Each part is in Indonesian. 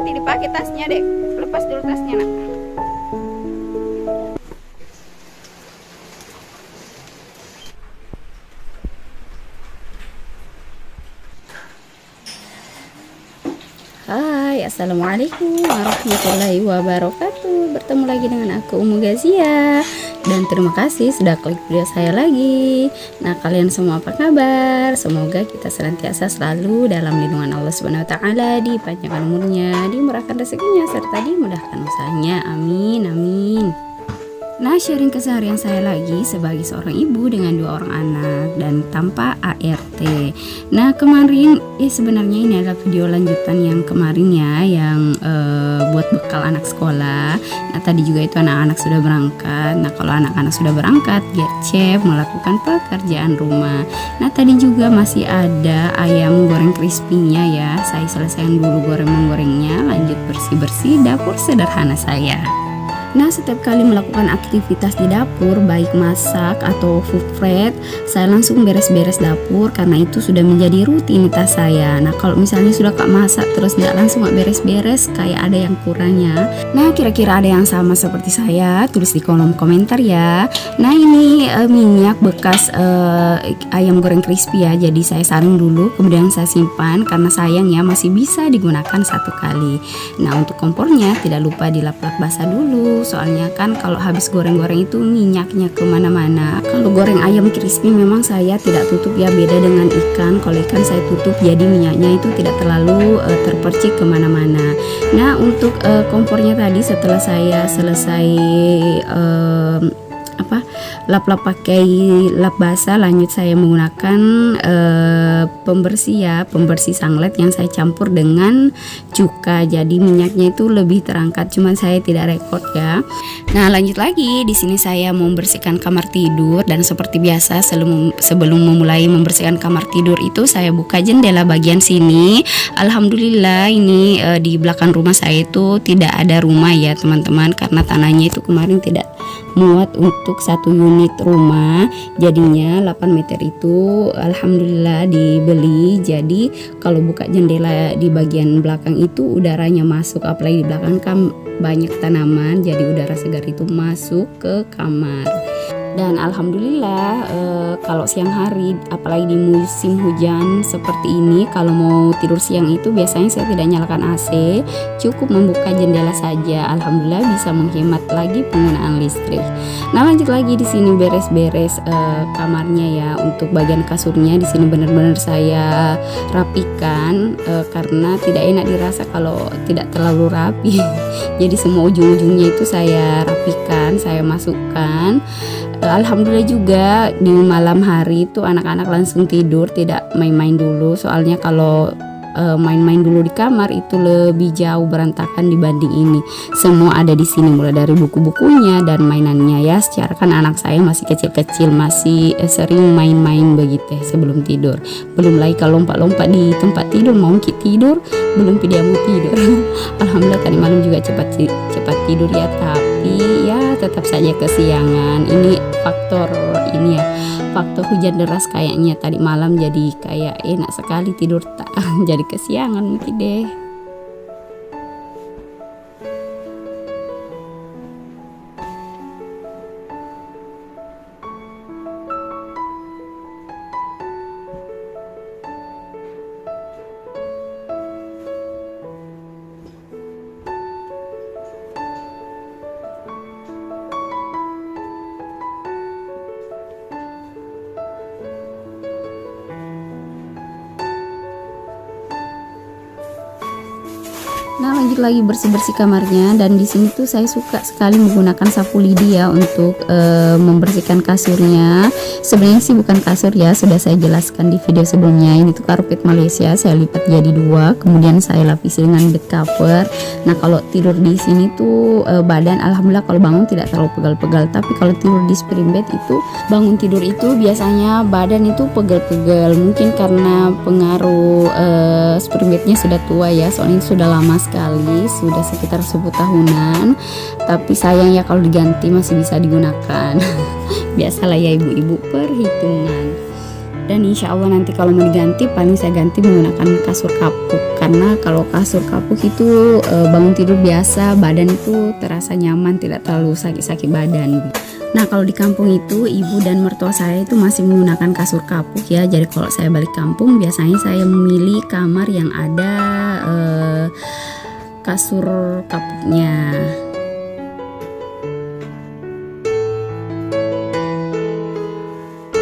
nanti dipakai tasnya dek. Lepas dulu tasnya nak. Hai, assalamualaikum warahmatullahi wabarakatuh. Bertemu lagi dengan aku Umu Gazia. Dan terima kasih sudah klik video saya lagi. Nah, kalian semua apa kabar? Semoga kita senantiasa selalu dalam lindungan Allah Subhanahu wa taala, dipanjangkan umurnya, dimurahkan rezekinya, serta dimudahkan usahanya. Amin amin. Nah, sharing keseharian saya lagi sebagai seorang ibu dengan 2 orang anak dan tanpa ART. Nah, kemarin sebenarnya ini adalah video lanjutan yang kemarin ya, yang buat bekal anak sekolah. Nah, tadi juga itu anak-anak sudah berangkat. Nah, kalau anak-anak sudah berangkat, Chef melakukan pekerjaan rumah. Nah, tadi juga masih ada ayam goreng crispy-nya ya. Saya selesaikan dulu menggorengnya, lanjut bersih-bersih dapur sederhana saya. Nah, setiap kali melakukan aktivitas di dapur, baik masak atau food prep, saya langsung beres-beres dapur karena itu sudah menjadi rutinitas saya. Nah, kalau misalnya sudah Kak masak terus nggak langsung beres-beres, kayak ada yang kurangnya. Nah, kira-kira ada yang sama seperti saya? Tulis di kolom komentar ya. Nah, ini minyak bekas ayam goreng crispy ya. Jadi saya saring dulu, kemudian saya simpan karena sayang ya, masih bisa digunakan 1 kali. Nah, untuk kompornya tidak lupa dilap-lap basah dulu. Soalnya kan kalau habis goreng-goreng itu minyaknya kemana-mana. Kalau goreng ayam crispy memang saya tidak tutup ya, beda dengan ikan. Kalau ikan saya tutup, jadi minyaknya itu tidak terlalu terpercik kemana-mana. Nah, untuk kompornya tadi setelah saya selesai lap-lap pakai lap basah, lanjut saya menggunakan pembersih sanglet yang saya campur dengan cuka, jadi minyaknya itu lebih terangkat, cuman saya tidak rekod ya. Nah, lanjut lagi, di sini saya membersihkan kamar tidur, dan seperti biasa sebelum memulai membersihkan kamar tidur itu saya buka jendela bagian sini. Alhamdulillah ini di belakang rumah saya itu tidak ada rumah ya teman-teman, karena tanahnya itu kemarin tidak muat untuk 1 unit rumah, jadinya 8 meter itu alhamdulillah dibeli. Jadi kalau buka jendela di bagian belakang itu udaranya masuk, apalagi di belakang kan banyak tanaman, jadi udara segar itu masuk ke kamar. Dan alhamdulillah kalau siang hari, apalagi di musim hujan seperti ini, kalau mau tidur siang itu biasanya saya tidak nyalakan AC, cukup membuka jendela saja. Alhamdulillah bisa menghemat lagi penggunaan listrik. Nah, lanjut lagi di sini beres-beres kamarnya ya. Untuk bagian kasurnya di sini benar-benar saya rapikan karena tidak enak dirasa kalau tidak terlalu rapi. Jadi semua ujung-ujungnya itu saya rapikan, saya masukkan. Alhamdulillah juga di malam hari itu anak-anak langsung tidur, tidak main-main dulu. Soalnya kalau main-main dulu di kamar itu lebih jauh berantakan dibanding ini. Semua ada di sini, mulai dari buku-bukunya dan mainannya ya. Secara kan anak saya masih kecil-kecil, masih sering main-main begitu sebelum tidur. Belum lagi kalau lompat-lompat di tempat tidur, mau tidur belum dia mau tidur. Alhamdulillah tadi malam juga cepat tidur ya, tapi ya tetap saja kesiangan. Ini faktor hujan deras kayaknya tadi malam, jadi kayak enak sekali tidur tak jadi kesiangan mungkin deh. Nah, lanjut lagi bersih-bersih kamarnya, dan di sini tuh saya suka sekali menggunakan sapu lidi ya untuk membersihkan kasurnya. Sebenarnya sih bukan kasur ya, sudah saya jelaskan di video sebelumnya. Ini tuh karpet Malaysia, saya lipat jadi 2, kemudian saya lapisi dengan bed cover. Nah, kalau tidur di sini tuh badan alhamdulillah kalau bangun tidak terlalu pegal-pegal, tapi kalau tidur di spring bed itu bangun tidur itu biasanya badan itu pegal-pegal, mungkin karena pengaruh spring bednya sudah tua ya, soalnya sudah lama sekali, sudah sekitar 10 tahunan. Tapi sayang ya kalau diganti masih bisa digunakan. Biasalah ya ibu-ibu perhitungan. Dan insya Allah nanti kalau mau diganti paling saya ganti menggunakan kasur kapuk, karena kalau kasur kapuk itu bangun tidur biasa badan itu terasa nyaman, tidak terlalu sakit-sakit badan. Nah kalau di kampung itu ibu dan mertua saya itu masih menggunakan kasur kapuk ya. Jadi kalau saya balik kampung biasanya saya memilih kamar yang ada kasur kapuknya.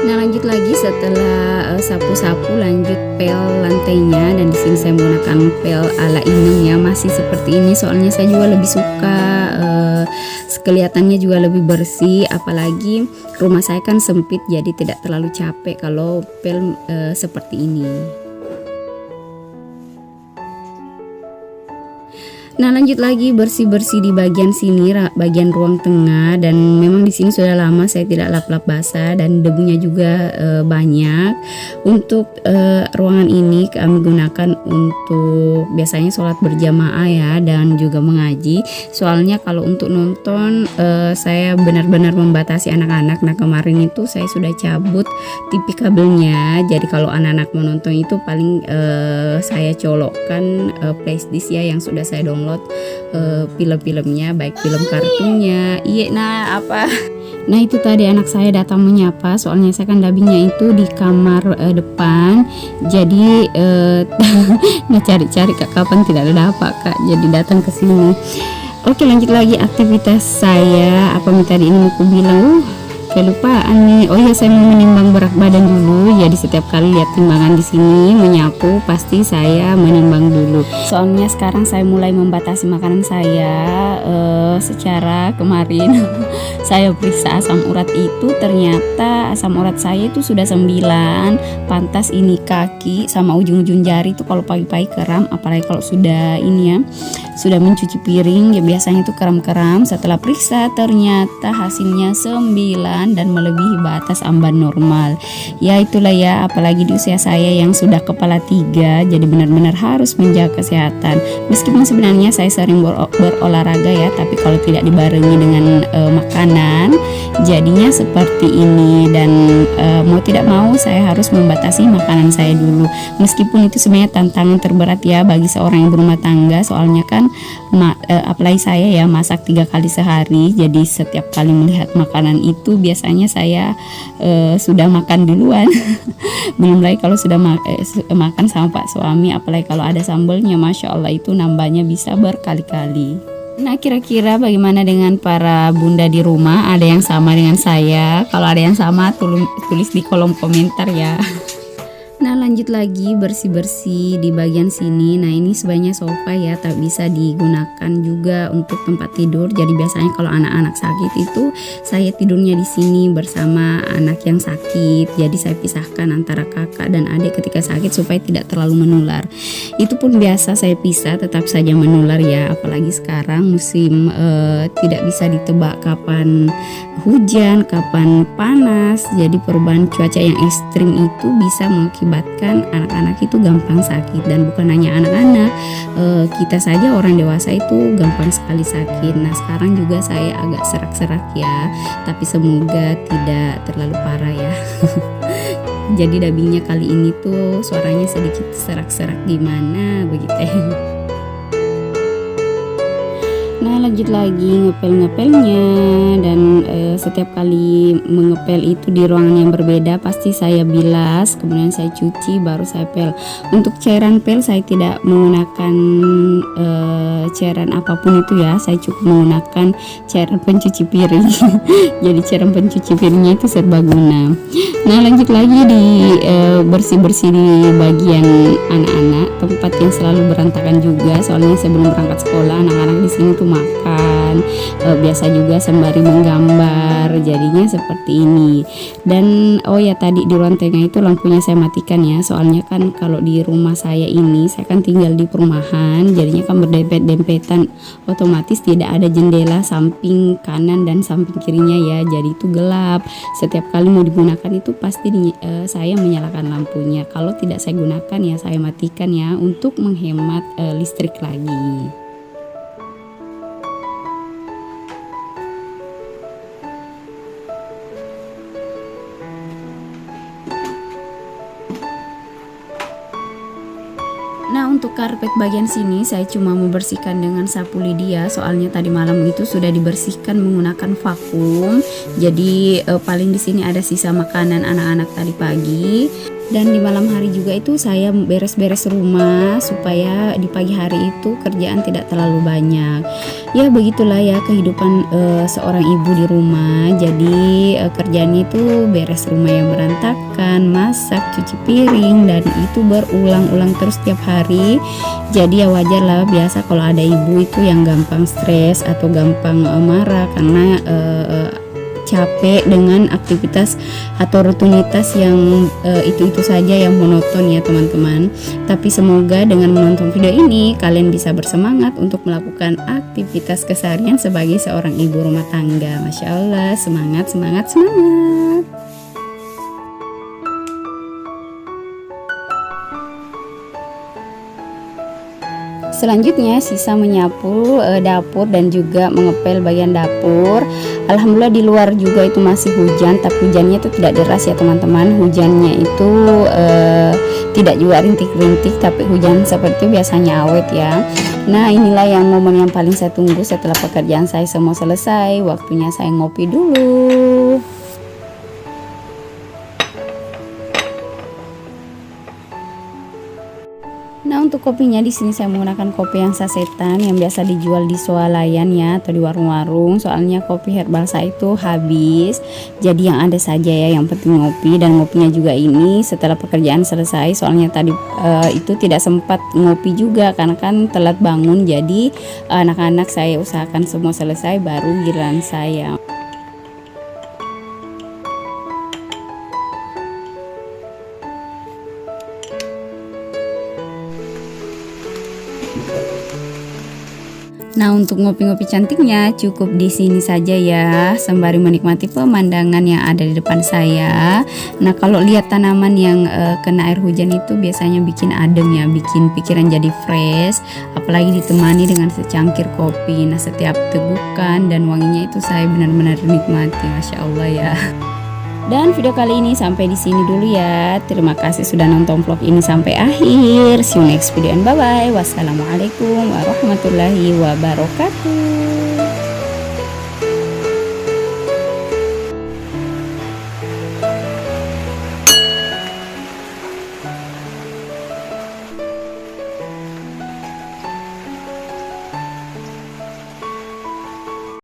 Nah lanjut lagi setelah sapu-sapu lanjut pel lantainya, dan di sini saya menggunakan pel ala Inung ya, masih seperti ini soalnya saya juga lebih suka kelihatannya juga lebih bersih, apalagi rumah saya kan sempit jadi tidak terlalu capek kalau pel seperti ini. Nah lanjut lagi bersih-bersih di bagian sini, bagian ruang tengah, dan memang di sini sudah lama saya tidak lap-lap basah dan debunya juga banyak. Untuk ruangan ini kami gunakan untuk biasanya sholat berjamaah ya, dan juga mengaji. Soalnya kalau untuk nonton saya benar-benar membatasi anak-anak. Nah kemarin itu saya sudah cabut TV kabelnya, jadi kalau anak-anak menonton itu paling saya colokkan flashdisk ya yang sudah saya download film-filmnya, baik film kartunnya. Iya, nah itu tadi anak saya datang menyapa, soalnya saya kan dubbingnya itu di kamar depan, jadi nah cari-cari kak kapan tidak ada apa kak, jadi datang ke sini. Oke lanjut lagi aktivitas saya. Apa tadi ini aku bilang kelupaan nih. Oh iya, saya mau menimbang berat badan dulu. Jadi setiap kali lihat timbangan di sini menyapu pasti saya menimbang dulu. Soalnya sekarang saya mulai membatasi makanan saya. Secara kemarin saya periksa asam urat itu, ternyata asam urat saya itu sudah 9. Pantas ini kaki sama ujung-ujung jari itu kalau pagi-pagi kram, apalagi kalau sudah ini ya, sudah mencuci piring ya biasanya itu kram-kram. Setelah periksa ternyata hasilnya 9 dan melebihi batas amban normal. Ya itulah ya, apalagi di usia saya yang sudah kepala 3, jadi benar-benar harus menjaga kesehatan. Meskipun sebenarnya saya sering berolahraga ya, tapi kalau tidak dibarengi dengan makanan jadinya seperti ini. Dan mau tidak mau saya harus membatasi makanan saya dulu. Meskipun itu sebenarnya tantangan terberat ya bagi seorang yang berumah tangga, soalnya kan apalagi saya ya masak 3 kali sehari, jadi setiap kali melihat makanan itu biasanya saya sudah makan duluan. Belum lagi kalau sudah makan sama Pak suami, apalagi kalau ada sambalnya, Masya Allah itu nambahnya bisa berkali-kali. Nah kira-kira bagaimana dengan para bunda di rumah? Ada yang sama dengan saya? Kalau ada yang sama tulis di kolom komentar ya. Nah lanjut lagi bersih-bersih di bagian sini. Nah ini sebenarnya sofa ya, tak bisa digunakan juga untuk tempat tidur. Jadi biasanya kalau anak-anak sakit itu saya tidurnya di sini bersama anak yang sakit. Jadi saya pisahkan antara kakak dan adik ketika sakit supaya tidak terlalu menular. Itu pun biasa saya pisah, tetap saja menular ya. Apalagi sekarang musim tidak bisa ditebak kapan hujan, kapan panas. Jadi perubahan cuaca yang ekstrim itu bisa mengakibatkan anak-anak itu gampang sakit, dan bukan hanya anak-anak, kita saja orang dewasa itu gampang sekali sakit. Nah sekarang juga saya agak serak-serak ya, tapi semoga tidak terlalu parah ya. Jadi dubbingnya kali ini tuh suaranya sedikit serak-serak gimana begitu. Nah lanjut lagi ngepel-ngepelnya, dan setiap kali mengepel itu di ruangan yang berbeda pasti saya bilas, kemudian saya cuci baru saya pel. Untuk cairan pel saya tidak menggunakan cairan apapun itu ya, saya cukup menggunakan cairan pencuci piring. Jadi cairan pencuci piringnya itu serbaguna. Nah lanjut lagi di bersih-bersih di bagian anak-anak, tempat yang selalu berantakan juga, soalnya sebelum berangkat sekolah anak-anak di sini tuh makan, biasa juga sembari menggambar, jadinya seperti ini. Dan oh ya tadi di ruang tengah itu lampunya saya matikan ya, soalnya kan kalau di rumah saya ini, saya kan tinggal di perumahan, jadinya kan berdempet-dempetan, otomatis tidak ada jendela samping kanan dan samping kirinya ya, jadi itu gelap. Setiap kali mau digunakan itu pasti saya menyalakan lampunya, kalau tidak saya gunakan ya saya matikan ya, untuk menghemat listrik lagi. karpet bagian sini saya cuma membersihkan dengan sapu Lydia, soalnya tadi malam itu sudah dibersihkan menggunakan vakum. Jadi paling di sini ada sisa makanan anak-anak tadi pagi. Dan di malam hari juga itu saya beres-beres rumah supaya di pagi hari itu kerjaan tidak terlalu banyak. Ya begitulah ya kehidupan seorang ibu di rumah. Jadi kerjaan itu beres rumah yang berantakan, masak, cuci piring, dan itu berulang-ulang terus setiap hari. Jadi ya wajar lah, biasa kalau ada ibu itu yang gampang stres atau gampang marah karena capek dengan aktivitas atau rutinitas yang itu-itu saja yang monoton ya teman-teman. Tapi semoga dengan menonton video ini kalian bisa bersemangat untuk melakukan aktivitas keseharian sebagai seorang ibu rumah tangga. Masya Allah, semangat, semangat, semangat. Selanjutnya sisa menyapu dapur dan juga mengepel bagian dapur. Alhamdulillah di luar juga itu masih hujan, tapi hujannya itu tidak deras ya teman-teman. Hujannya itu tidak juga rintik-rintik, tapi hujan seperti itu biasanya awet ya. Nah inilah yang momen yang paling saya tunggu setelah pekerjaan saya semua selesai. Waktunya saya ngopi dulu. Nah untuk kopinya di sini saya menggunakan kopi yang sasetan yang biasa dijual di swalayan ya atau di warung-warung. Soalnya kopi herbal saya itu habis, jadi yang ada saja ya, yang penting ngopi. Dan ngopinya juga ini setelah pekerjaan selesai, soalnya tadi itu tidak sempat ngopi juga karena kan telat bangun. Jadi anak-anak saya usahakan semua selesai baru giliran saya. Nah untuk ngopi-ngopi cantiknya cukup di sini saja ya, sembari menikmati pemandangan yang ada di depan saya. Nah kalau lihat tanaman yang kena air hujan itu biasanya bikin adem ya, bikin pikiran jadi fresh. Apalagi ditemani dengan secangkir kopi. Nah setiap tegukan dan wanginya itu saya benar-benar nikmati, Masya Allah ya. Dan video kali ini sampai di sini dulu ya. Terima kasih sudah nonton vlog ini sampai akhir. See you next video and bye bye. Wassalamualaikum warahmatullahi wabarakatuh.